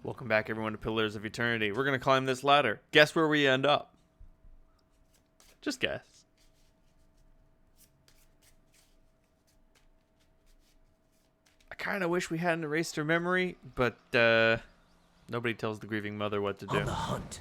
Welcome back, everyone, to Pillars of Eternity. We're going to climb this ladder. Guess where we end up? Just guess. I kind of wish we hadn't erased her memory, but nobody tells the grieving mother what to do. On the hunt.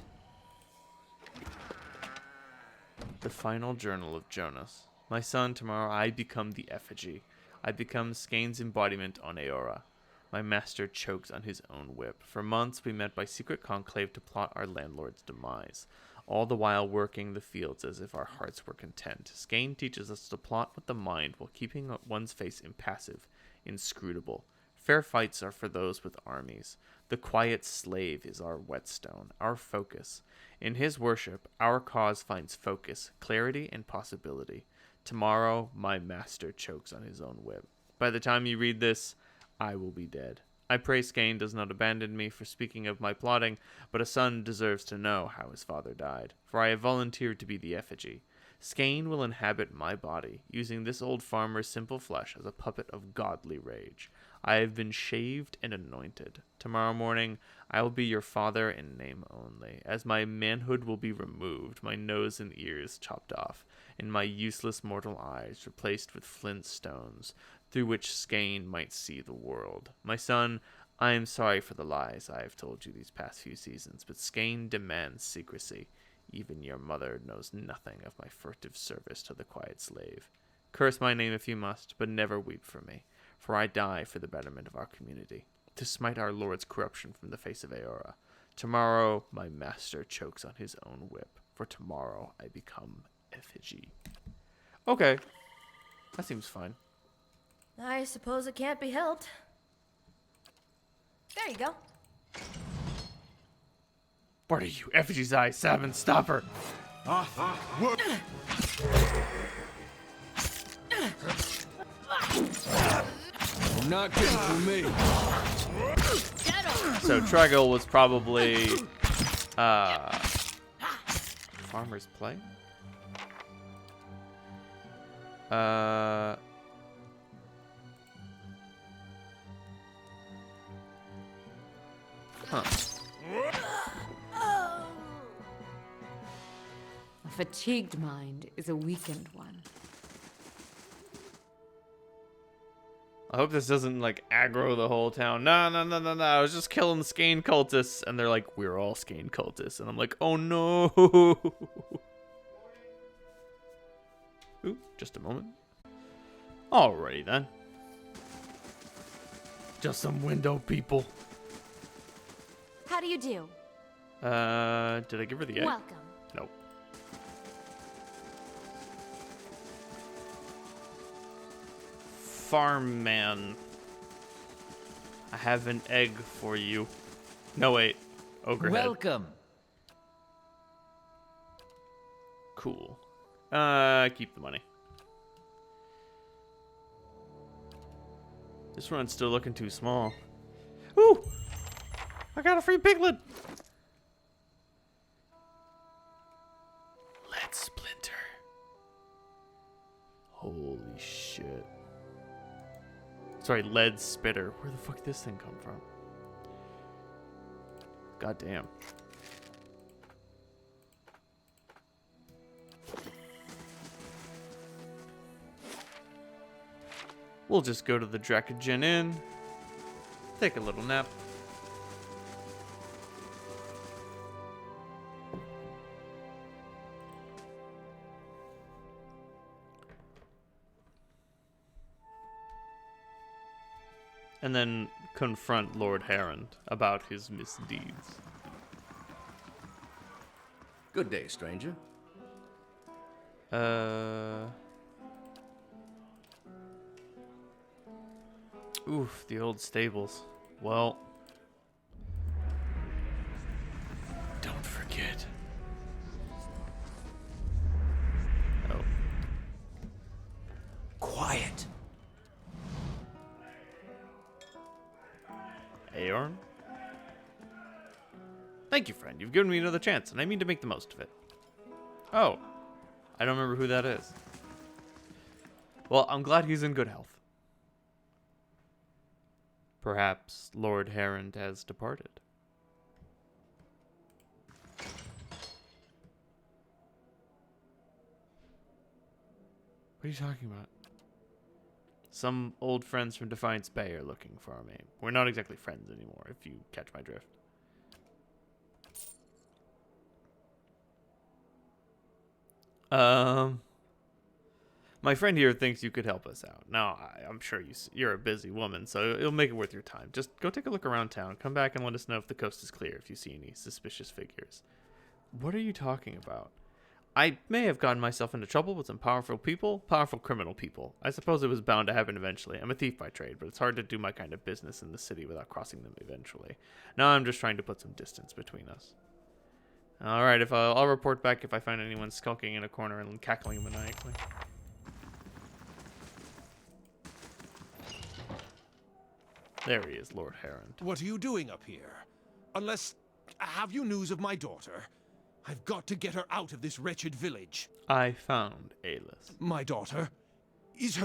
The final journal of Jonas. My son, tomorrow I become the effigy. I become Skein's embodiment on Aora. My master chokes on his own whip. For months we met by secret conclave to plot our landlord's demise, all the while working the fields as if our hearts were content. Skein teaches us to plot with the mind while keeping one's face impassive, inscrutable. Fair fights are for those with armies. The quiet slave is our whetstone, our focus. In his worship, our cause finds focus, clarity, and possibility. Tomorrow, my master chokes on his own whip. By the time you read this, I will be dead. I pray Skein does not abandon me for speaking of my plotting, but a son deserves to know how his father died, for I have volunteered to be the effigy. Skein will inhabit my body, using this old farmer's simple flesh as a puppet of godly rage. I have been shaved and anointed. Tomorrow morning, I will be your father in name only, as my manhood will be removed, my nose and ears chopped off, and my useless mortal eyes replaced with flint stones, through which Skein might see the world. My son, I am sorry for the lies I have told you these past few seasons, but Skein demands secrecy. Even your mother knows nothing of my furtive service to the quiet slave. Curse my name if you must, but never weep for me, for I die for the betterment of our community, to smite our lord's corruption from the face of Aora. Tomorrow my master chokes on his own whip, for tomorrow I become effigy. Okay, that seems fine. I suppose it can't be helped. There you go. What are you, effigy's eye, Savin? Stop her! Work. I'm not getting through me. So Triggle was probably Farmer's Play? Huh. A fatigued mind is a weakened one. I hope this doesn't, like, aggro the whole town. No. I was just killing Skein cultists. And they're like, we're all Skein cultists. And I'm like, oh no. Ooh, just a moment. Alrighty then. Just some window people. How do you do? Did I give her the egg? Welcome. Nope. Farm man. I have an egg for you. No, wait. Ogre head. Welcome. Cool. Keep the money. This run's still looking too small. Ooh! I got a free piglet! Lead splinter. Holy shit. Sorry, lead spitter. Where the fuck did this thing come from? God damn. We'll just go to the DraxxKraven Inn, take a little nap. And then confront Lord Harrond about his misdeeds. Good day, stranger. Oof, the old stables. Well, don't forget. Oh. Quiet. Aorn? Thank you, friend. You've given me another chance, and I mean to make the most of it. Oh. I don't remember who that is. Well, I'm glad he's in good health. Perhaps Lord Harrond has departed. are you talking about? Some old friends from Defiance Bay are looking for me. We're not exactly friends anymore, if you catch my drift. My friend here thinks you could help us out. Now, I'm sure you're a busy woman, so it'll make it worth your time. Just go take a look around town. Come back and let us know if the coast is clear, if you see any suspicious figures. What are you talking about? I may have gotten myself into trouble with some powerful criminal people. I suppose it was bound to happen eventually. I'm a thief by trade, but it's hard to do my kind of business in the city without crossing them eventually. Now I'm just trying to put some distance between us. Alright, I'll report back if I find anyone skulking in a corner and cackling maniacally. There he is, Lord Heron. What are you doing up here? Have you news of my daughter? I've got to get her out of this wretched village. I found Alis. My daughter? Is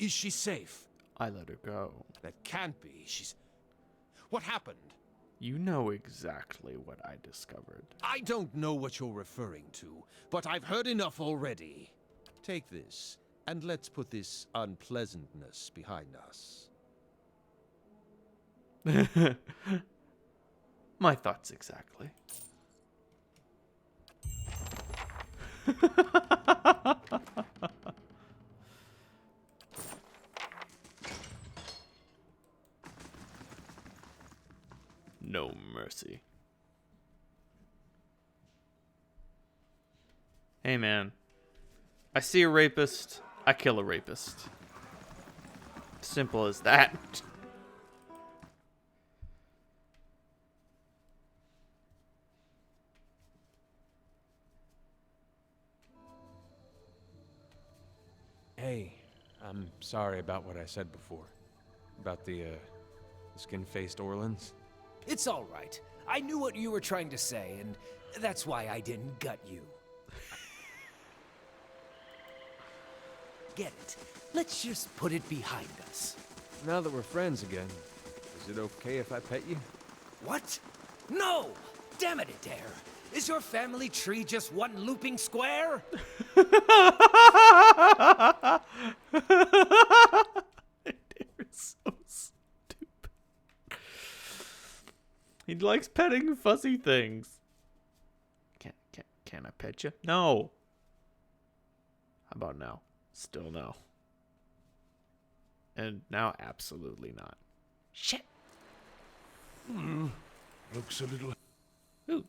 she safe? I let her go. That can't be. What happened? You know exactly what I discovered. I don't know what you're referring to, but I've heard enough already. Take this, and let's put this unpleasantness behind us. My thoughts exactly. No mercy. Hey man, I see a rapist, I kill a rapist. Simple as that. Hey, I'm sorry about what I said before. About the skin-faced Orlans. It's all right. I knew what you were trying to say, and that's why I didn't gut you. Get it? Let's just put it behind us. Now that we're friends again, is it okay if I pet you? What? No! Damn it, Adair! Is your family tree just one looping square? Adair's so stupid. He likes petting fuzzy things. Can I pet you? No. How about now? Still no. And now absolutely not. Shit. Looks a little... Ooh.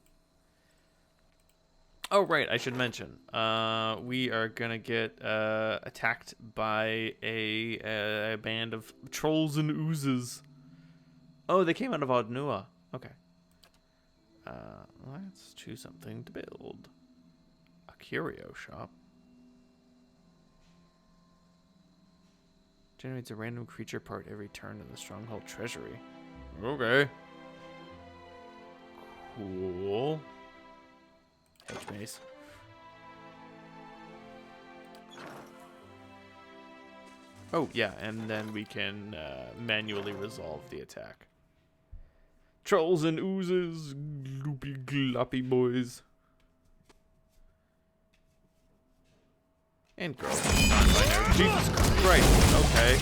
Oh, right. I should mention. We are going to get attacked by a band of trolls and oozes. Oh, they came out of Odnua. Okay. Let's choose something to build. A curio shop. Generates a random creature part every turn in the stronghold treasury. Okay. Cool. Hedge mace. Oh, yeah, and then we can manually resolve the attack. Trolls and oozes, gloopy gloppy boys. And girls. Non-binary. Jesus Christ. Okay.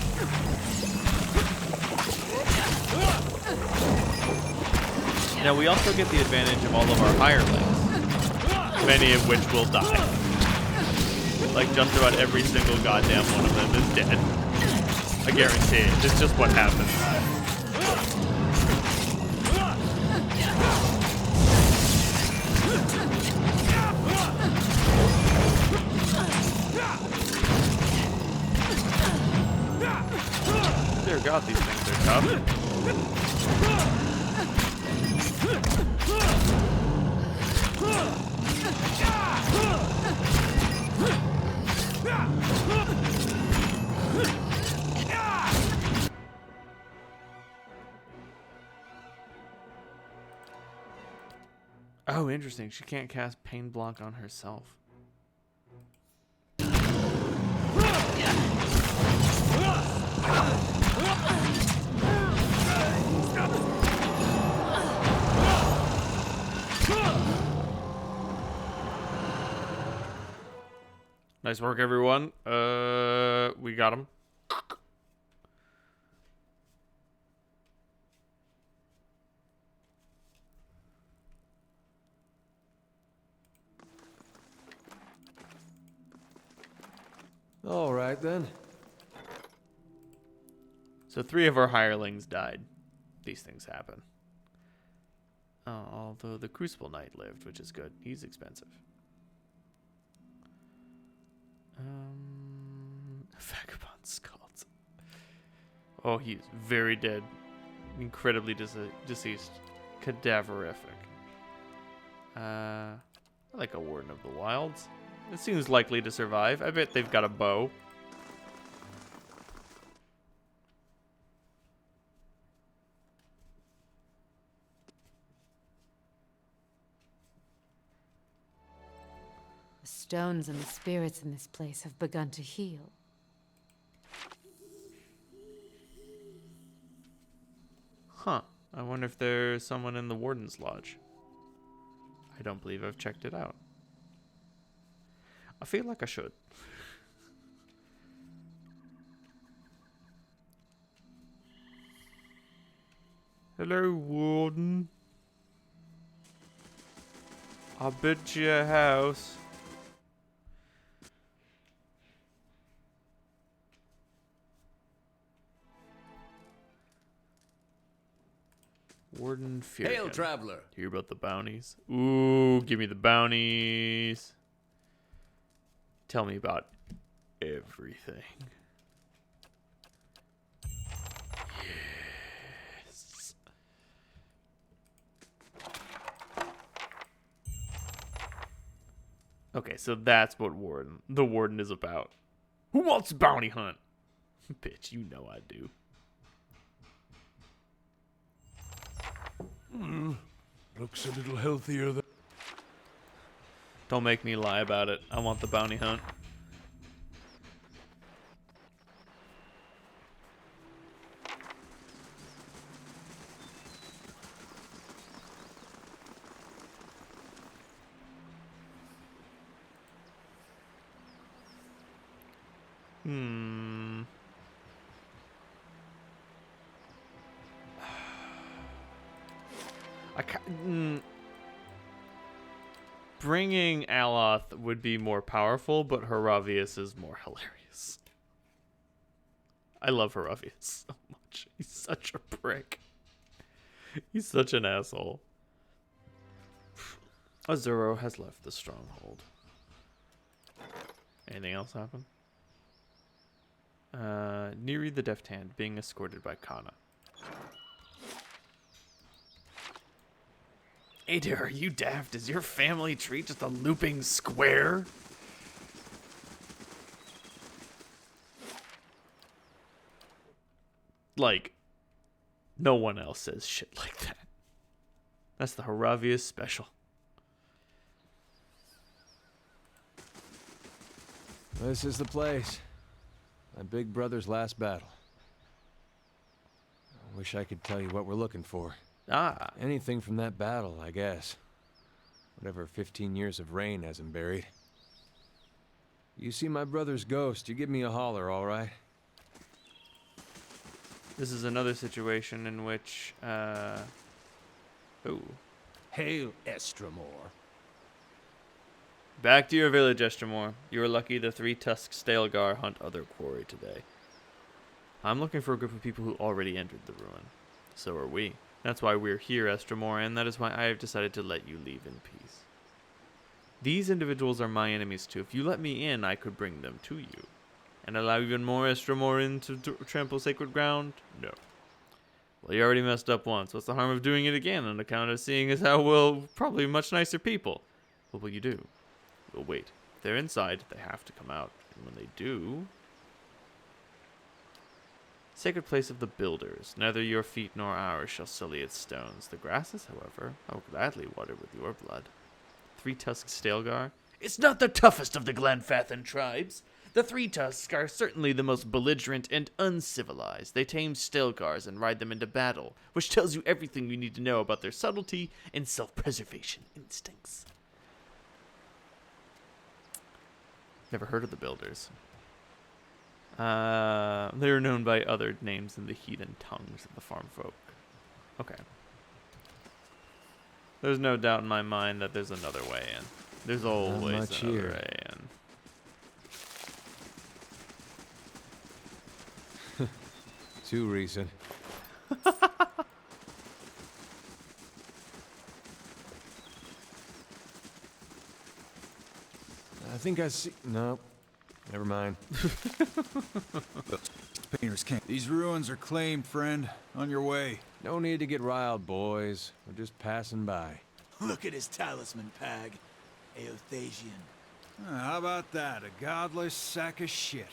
Now we also get the advantage of all of our hirelings, many of which will die. Like just about every single goddamn one of them is dead. I guarantee it. It's just what happens. Dear God, these things are tough. Oh, interesting. She can't cast Pain Block on herself. Nice work, everyone. We got him. All right, then. So 3 of our hirelings died. These things happen. Although the Crucible Knight lived, which is good. He's expensive. Vagabond Scald. Oh, he's very dead. Incredibly deceased. Cadaverific. I like a Warden of the Wilds. It seems likely to survive. I bet they've got a bow. The stones and the spirits in this place have begun to heal. Huh. I wonder if there's someone in the Warden's Lodge. I don't believe I've checked it out. I feel like I should. Hello, Warden. I've been to your house. Warden Fear. Hail, traveler. Hear about the bounties? Ooh, give me the bounties. Tell me about everything. Yes. Okay, so that's what the Warden is about. Who wants a bounty hunt? Bitch, you know I do. Looks a little healthier than... Don't make me lie about it. I want the bounty hunt. Bringing Aloth would be more powerful, but Haravius is more hilarious. I love Haravius so much. He's such a prick. He's such an asshole. Azuro has left the stronghold. Anything else happen? Neri the Deft Hand being escorted by Kana. Ada, are you daft? Is your family tree just a looping square? Like, no one else says shit like that. That's the Haravius special. This is the place. My big brother's last battle. I wish I could tell you what we're looking for. Ah. Anything from that battle, I guess. Whatever 15 years of rain has him buried. You see my brother's ghost, you give me a holler, all right? This is another situation in which, ooh. Hail, Estremor. Back to your village, Estremor. You are lucky the 3-tusked Stalgar hunt other quarry today. I'm looking for a group of people who already entered the ruin. So are we. That's why we're here, Estremor, and that is why I have decided to let you leave in peace. These individuals are my enemies too. If you let me in, I could bring them to you. And allow even more Estremor in to trample sacred ground? No. Well, you already messed up once. What's the harm of doing it again on account of seeing as how, well, probably much nicer people? What will you do? We'll wait. If they're inside, they have to come out. And when they do... Sacred place of the builders. Neither your feet nor ours shall sully its stones. The grasses, however, I will gladly water with your blood. 3-tusked Stalgar? It's not the toughest of the Glenfathan tribes. The 3-tusks are certainly the most belligerent and uncivilized. They tame Stalgars and ride them into battle, which tells you everything you need to know about their subtlety and self-preservation instincts. Never heard of the Builders. They are known by other names in the heathen tongues of the farm folk. Okay. There's no doubt in my mind that there's another way in. There's always much another here. way in. Too recent. I think I see. No, never mind. Painters can't. These ruins are claimed, friend. On your way. No need to get riled, boys. We're just passing by. Look at his talisman, Pag. Eothasian. How about that? A godless sack of shit.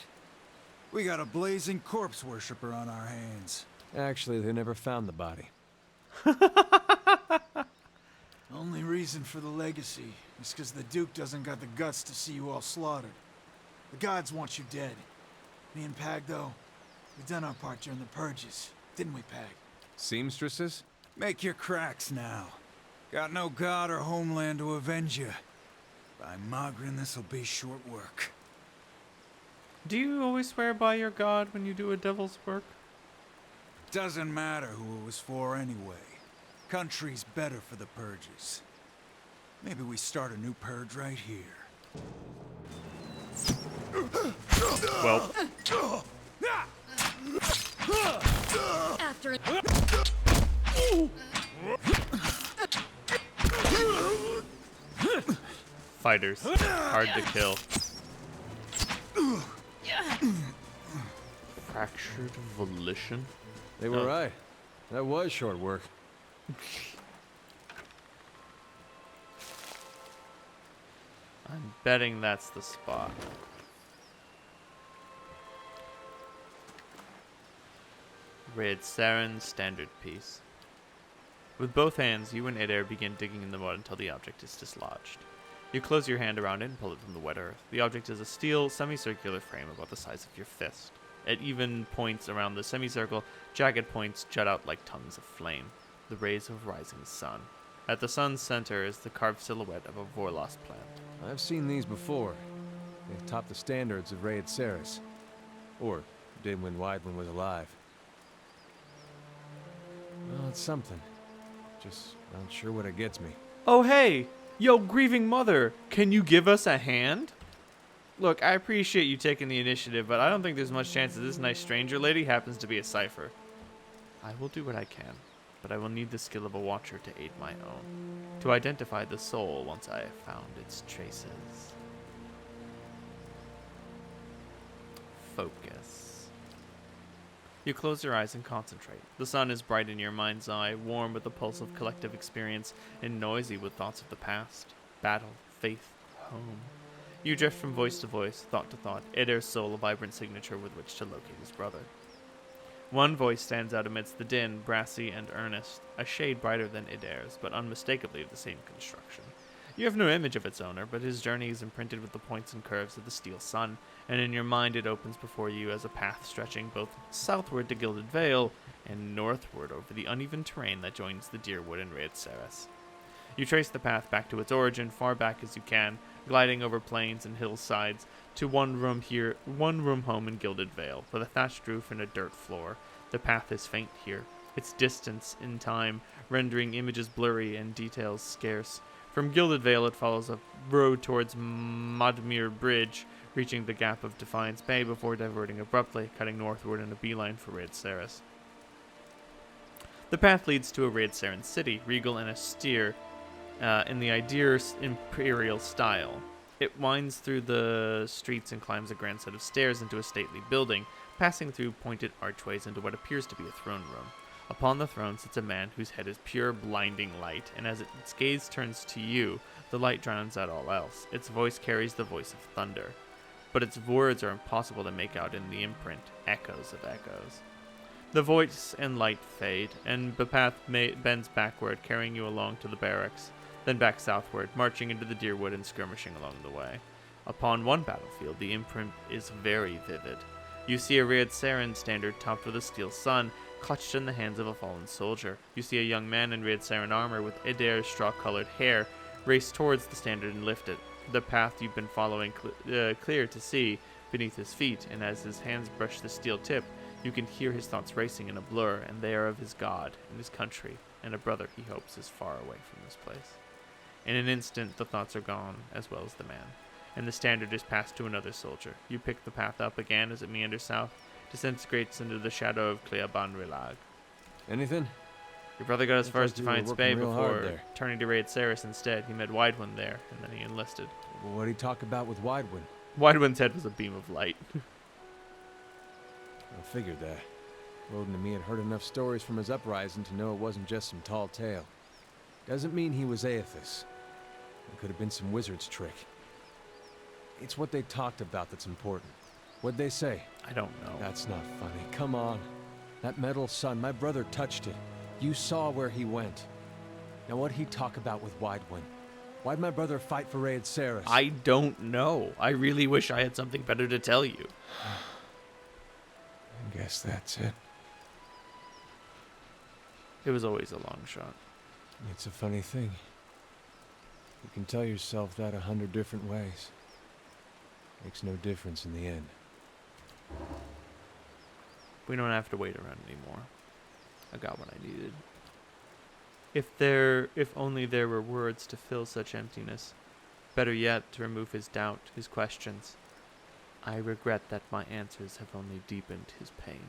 We got a blazing corpse worshiper on our hands. Actually, they never found the body. Only reason for the legacy is because the Duke doesn't got the guts to see you all slaughtered. The gods want you dead. Me and Pag, though, we done our part during the purges, didn't we, Pag? Seamstresses? Make your cracks now. Got no god or homeland to avenge you. By Magrin, this'll be short work. Do you always swear by your god when you do a devil's work? Doesn't matter who it was for anyway. Country's better for the purges. Maybe we start a new purge right here. Well, After fighters. Hard to kill. Fractured volition? They were Oh. right. That was short work. I'm betting that's the spot. Red Saren standard piece. With both hands, you and Adair begin digging in the mud until the object is dislodged. You close your hand around it and pull it from the wet earth. The object is a steel, semicircular frame about the size of your fist. At even points around the semicircle, jagged points jut out like tongues of flame, the rays of a rising sun. At the sun's center is the carved silhouette of a Vorlos plant. I've seen these before. They top the standards of Raid Saris. Or did when Weidland was alive. Well, it's something. Just not sure what it gets me. Oh hey! Yo, grieving mother! Can you give us a hand? Look, I appreciate you taking the initiative, but I don't think there's much chance that this nice stranger lady happens to be a cipher. I will do what I can, but I will need the skill of a watcher to aid my own, to identify the soul once I have found its traces. Focus. You close your eyes and concentrate. The sun is bright in your mind's eye, warm with the pulse of collective experience, and noisy with thoughts of the past. Battle, faith, home. You drift from voice to voice, thought to thought, Adair's soul a vibrant signature with which to locate his brother. One voice stands out amidst the din, brassy and earnest, a shade brighter than Adair's, but unmistakably of the same construction. You have no image of its owner, but his journey is imprinted with the points and curves of the steel sun, and in your mind it opens before you as a path stretching both southward to Gilded Vale and northward over the uneven terrain that joins the Deerwood and Raid Saris. You trace the path back to its origin, far back as you can, gliding over plains and hillsides to one room home in Gilded Vale, with a thatched roof and a dirt floor. The path is faint here, its distance in time rendering images blurry and details scarce. From Gilded Vale it follows a road towards Modmere Bridge, reaching the gap of Defiance Bay before diverting abruptly, cutting northward in a beeline for Raid Saris. The path leads to a Raid Saran city, regal and austere, in the Idir imperial style. It winds through the streets and climbs a grand set of stairs into a stately building, passing through pointed archways into what appears to be a throne room. Upon the throne sits a man whose head is pure, blinding light, and as its gaze turns to you, the light drowns out all else. Its voice carries the voice of thunder, but its words are impossible to make out in the imprint, echoes of echoes. The voice and light fade, and the path bends backward, carrying you along to the barracks, then back southward, marching into the Deerwood and skirmishing along the way. Upon one battlefield, the imprint is very vivid. You see a Raid Saran standard topped with a steel sun, clutched in the hands of a fallen soldier. You see a young man in Raid Saran armor with Adair's straw-colored hair race towards the standard and lift it. the path you've been following clear to see beneath his feet, and as his hands brush the steel tip, you can hear his thoughts racing in a blur, and they are of his god and his country, and a brother he hopes is far away from this place. In an instant, the thoughts are gone, as well as the man, and the standard is passed to another soldier. You pick the path up again as it meanders south, disintegrates into the shadow of Cleaban Rilag. Anything? Your brother got as far as thought you were Defiance working Bay real hard before there. turning to raid Saris instead. He met Widewind there, and then he enlisted. What'd he talk about with Widewind? Widewind's head was a beam of light. I figured that. Woden and me had heard enough stories from his uprising to know it wasn't just some tall tale. Doesn't mean he was Aethys. It could have been some wizard's trick. It's what they talked about that's important. What'd they say? I don't know. That's not funny. Come on. That metal sun, my brother touched it. You saw where he went. Now what'd he talk about with Widewind? Why'd my brother fight for Raid Saris? I don't know. I really wish I had something better to tell you. I guess that's it. It was always a long shot. It's a funny thing. You can tell yourself that 100 different ways. Makes no difference in the end. We don't have to wait around anymore. I got what I needed. If only there were words to fill such emptiness. Better yet, to remove his doubt, his questions. I regret that my answers have only deepened his pain.